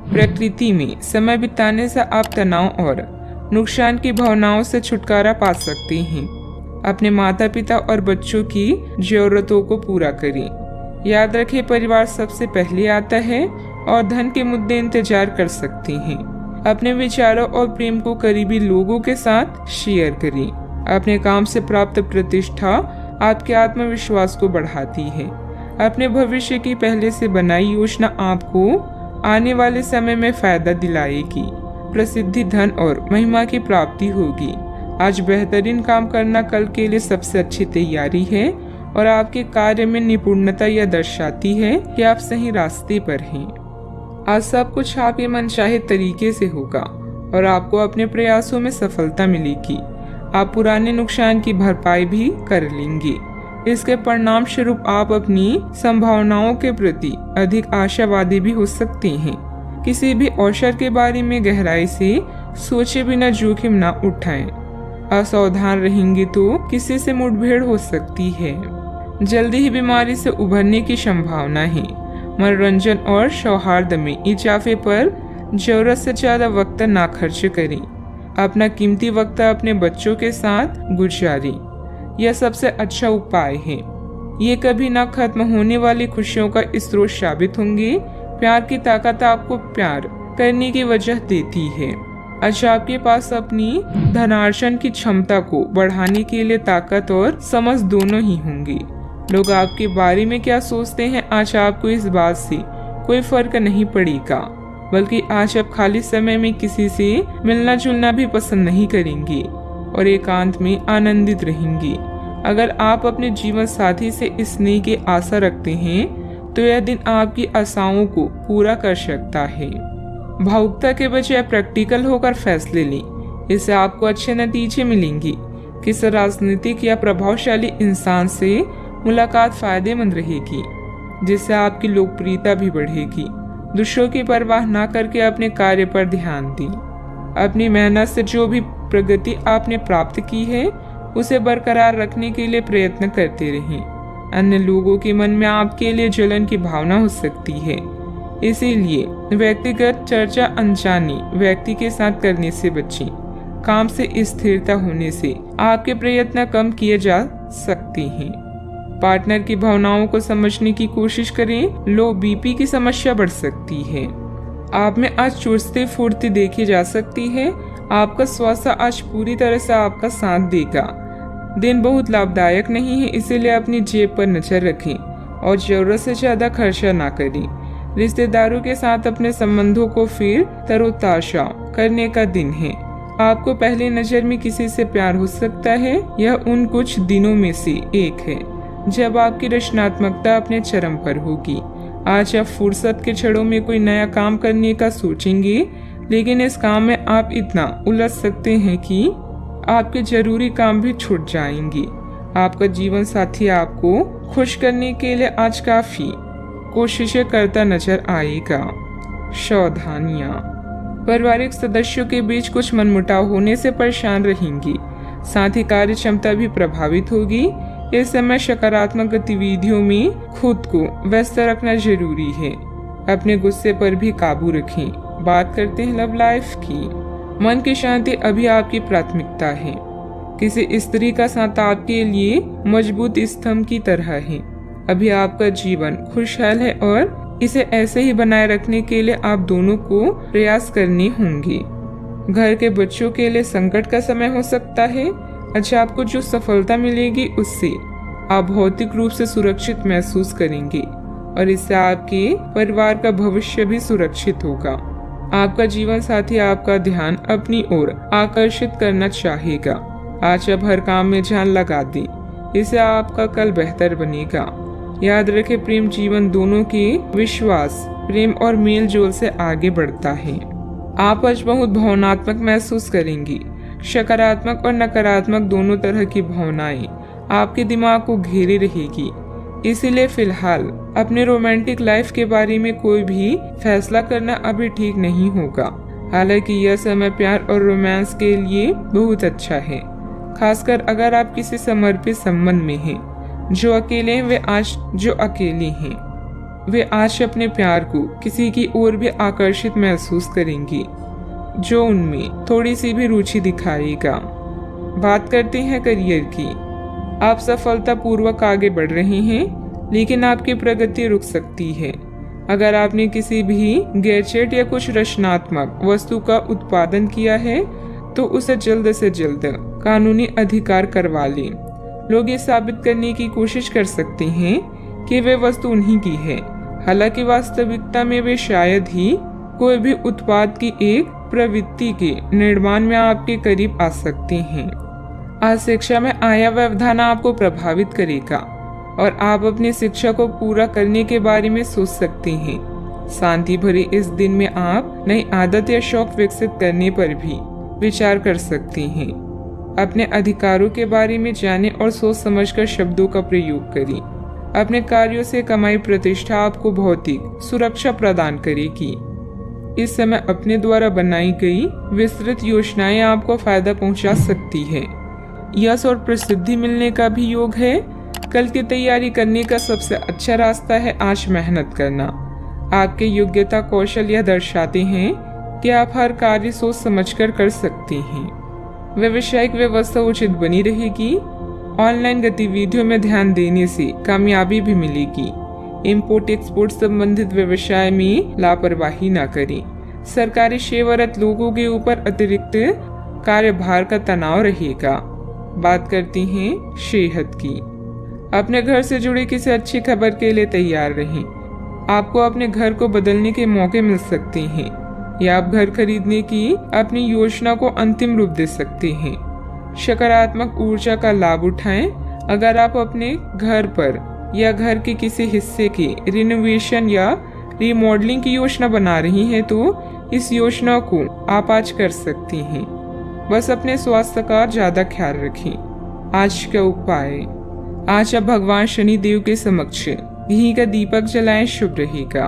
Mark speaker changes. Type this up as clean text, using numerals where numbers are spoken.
Speaker 1: प्रकृति में समय बिताने से आप तनाव और नुकसान की भावनाओं से छुटकारा पा सकते हैं। अपने माता पिता और बच्चों की जरूरतों को पूरा करें। याद रखें, परिवार सबसे पहले आता है और धन के मुद्दे इंतजार कर सकते हैं। अपने विचारों और प्रेम को करीबी लोगों के साथ शेयर करें। अपने काम से प्राप्त प्रतिष्ठा आपके आत्मविश्वास को बढ़ाती है। अपने भविष्य की पहले से बनाई योजना आपको आने वाले समय में फायदा दिलाएगी। प्रसिद्धि, धन और महिमा की प्राप्ति होगी। आज बेहतरीन काम करना कल के लिए सबसे अच्छी तैयारी है और आपके कार्य में निपुणता यह दर्शाती है कि आप सही रास्ते पर हैं। आज सब कुछ आपके मनचाहे तरीके से होगा और आपको अपने प्रयासों में सफलता मिलेगी। आप पुराने नुकसान की भरपाई भी कर लेंगे। इसके परिणाम स्वरूप आप अपनी संभावनाओं के प्रति अधिक आशावादी भी हो सकते हैं। किसी भी अवसर के बारे में गहराई से सोचे बिना जोखिम न उठाएं। असावधान रहेंगे तो किसी से मुठभेड़ हो सकती है। जल्दी ही बीमारी से उभरने की संभावना है। मनोरंजन और सौहार्द में इजाफे पर जरूरत से ज्यादा वक्त ना खर्च करें। अपना कीमती वक्त अपने बच्चों के साथ गुजारें। यह सबसे अच्छा उपाय है। ये कभी ना खत्म होने वाली खुशियों का स्रोत साबित होंगे। प्यार की ताकत आपको प्यार करने की वजह देती है। आज आपके पास अपनी धनार्जन की क्षमता को बढ़ाने के लिए ताकत और समझ दोनों ही होंगी। लोग आपके बारे में क्या सोचते हैं, आज आपको इस बात से कोई फर्क नहीं पड़ेगा, बल्कि आज आप खाली समय में किसी से मिलना जुलना भी पसंद नहीं करेंगे और एकांत में आनंदित रहेंगे। अगर आप अपने जीवन साथी से स्नेह की आशा रखते हैं तो यह दिन आपकी आशाओं को पूरा कर सकता है। भावुकता के बजाय प्रैक्टिकल होकर फैसले लें, इससे आपको अच्छे नतीजे मिलेंगे। किसी राजनीतिक या प्रभावशाली इंसान से मुलाकात फायदेमंद रहेगी, जिससे आपकी लोकप्रियता भी बढ़ेगी। दूसरों की परवाह न करके अपने कार्य पर ध्यान दें। अपनी मेहनत से जो भी प्रगति आपने प्राप्त की है उसे बरकरार रखने के लिए प्रयत्न करते रहें। अन्य लोगों के मन में आपके लिए जलन की भावना हो सकती है, इसीलिए व्यक्तिगत चर्चा अनजाने व्यक्ति के साथ करने से बचें। काम से स्थिरता होने से आपके प्रयत्न कम किए जा सकते हैं। पार्टनर की भावनाओं को समझने की कोशिश करें। लो बीपी की समस्या बढ़ सकती है। आप में आज चुस्ती फुर्ती देखी जा सकती है। आपका स्वास्थ्य आज पूरी तरह से आपका साथ देगा। दिन बहुत लाभदायक नहीं है, इसीलिए अपनी जेब पर नजर रखें और जरूरत से ज्यादा खर्चा ना करें। रिश्तेदारों के साथ अपने संबंधों को फिर तरोताजा करने का दिन है। आपको पहली नजर में किसी से प्यार हो सकता है। यह उन कुछ दिनों में से एक है जब आपकी रचनात्मकता अपने चरम पर होगी। आज आप फुर्सत के क्षणों में कोई नया काम करने का सोचेंगे, लेकिन इस काम में आप इतना उलझ सकते हैं कि आपके जरूरी काम भी छूट जाएंगे। आपका जीवन साथी आपको खुश करने के लिए आज काफी कोशिशें करता नजर आएगा। सावधानियां, पारिवारिक सदस्यों के बीच कुछ मनमुटाव होने से परेशान रहेंगी। साथ ही कार्य क्षमता भी प्रभावित होगी। इस समय सकारात्मक गतिविधियों में खुद को व्यस्त रखना जरूरी है। अपने गुस्से पर भी काबू रखें। बात करते हैं लव लाइफ की। मन की शांति अभी आपकी प्राथमिकता है। किसी स्त्री का साथ आपके लिए मजबूत स्तंभ की तरह है। अभी आपका जीवन खुशहाल है और इसे ऐसे ही बनाए रखने के लिए आप दोनों को प्रयास करने होंगे। घर के बच्चों के लिए संकट का समय हो सकता है। अच्छा, आपको जो सफलता मिलेगी उससे आप भौतिक रूप से सुरक्षित महसूस करेंगे और इससे आपके परिवार का भविष्य भी सुरक्षित होगा। आपका जीवन साथी आपका ध्यान अपनी ओर आकर्षित करना चाहेगा। आज आप हर काम में जान लगा दें, इससे आपका कल बेहतर बनेगा। याद रखें, प्रेम जीवन दोनों के विश्वास, प्रेम और मेल जोल से आगे बढ़ता है। आप आज बहुत भावनात्मक महसूस करेंगी। सकारात्मक और नकारात्मक दोनों तरह की भावनाएं आपके दिमाग को घेरे रहेगी। इसीलिए फिलहाल अपने रोमांटिक लाइफ के बारे में कोई भी फैसला करना अभी ठीक नहीं होगा। हालांकि यह समय प्यार और रोमांस के लिए बहुत अच्छा है, खासकर अगर आप किसी समर्पित संबंध में हैं। जो अकेले हैं वे आज जो अकेले हैं वे आज अपने प्यार को किसी की ओर भी आकर्षित महसूस करेंगी जो उनमें थोड़ी सी भी रुचि दिखाएगा। बात करते हैं करियर की। आप सफलतापूर्वक आगे बढ़ रहे हैं, लेकिन आपकी प्रगति रुक सकती है। अगर आपने किसी भी गैजेट या कुछ रचनात्मक वस्तु का उत्पादन किया है तो उसे जल्द से जल्द कानूनी अधिकार करवा लें। लोग ये साबित करने की कोशिश कर सकते हैं कि वे वस्तु उन्हीं की है, हालांकि वास्तविकता में वे शायद ही कोई भी उत्पाद की एक प्रवृत्ति के निर्माण में आपके करीब आ सकते हैं। आज शिक्षा में आया व्यवधान आपको प्रभावित करेगा और आप अपनी शिक्षा को पूरा करने के बारे में सोच सकते हैं। शांति भरे इस दिन में आप नई आदत या शौक विकसित करने पर भी विचार कर सकते हैं। अपने अधिकारों के बारे में जानें और सोच समझकर शब्दों का प्रयोग करें। अपने कार्यों से कमाई प्रतिष्ठा आपको भौतिक सुरक्षा प्रदान करेगी। इस समय अपने द्वारा बनाई गई विस्तृत योजनाएं आपको फायदा पहुंचा सकती है। यश और प्रसिद्धि मिलने का भी योग है। कल की तैयारी करने का सबसे अच्छा रास्ता है आज मेहनत करना। आपके योग्यता कौशल यह दर्शाते हैं कि आप हर कार्य सोच समझकर कर सकते हैं। व्यावसायिक व्यवस्था उचित बनी रहेगी। ऑनलाइन गतिविधियों में ध्यान देने से कामयाबी भी मिलेगी। इंपोर्ट एक्सपोर्ट संबंधित व्यवसाय में लापरवाही न करें। सरकारी सेवारत लोगों के ऊपर अतिरिक्त कार्यभार का तनाव रहेगा। बात करते हैं सेहत की। अपने घर से जुड़ी किसी अच्छी खबर के लिए तैयार रहें। आपको अपने घर को बदलने के मौके मिल सकते हैं या आप घर खरीदने की अपनी योजना को अंतिम रूप दे सकते हैं। सकारात्मक ऊर्जा का लाभ उठाएं। अगर आप अपने घर पर या घर के किसी हिस्से के रिनोवेशन या रिमॉडलिंग की योजना बना रही हैं तो इस योजना को आप आज कर सकती हैं। बस अपने स्वास्थ्य का ज्यादा ख्याल रखें। आज का उपाय, आज आप भगवान शनि देव के समक्ष घी का दीपक जलाएं, शुभ रहेगा।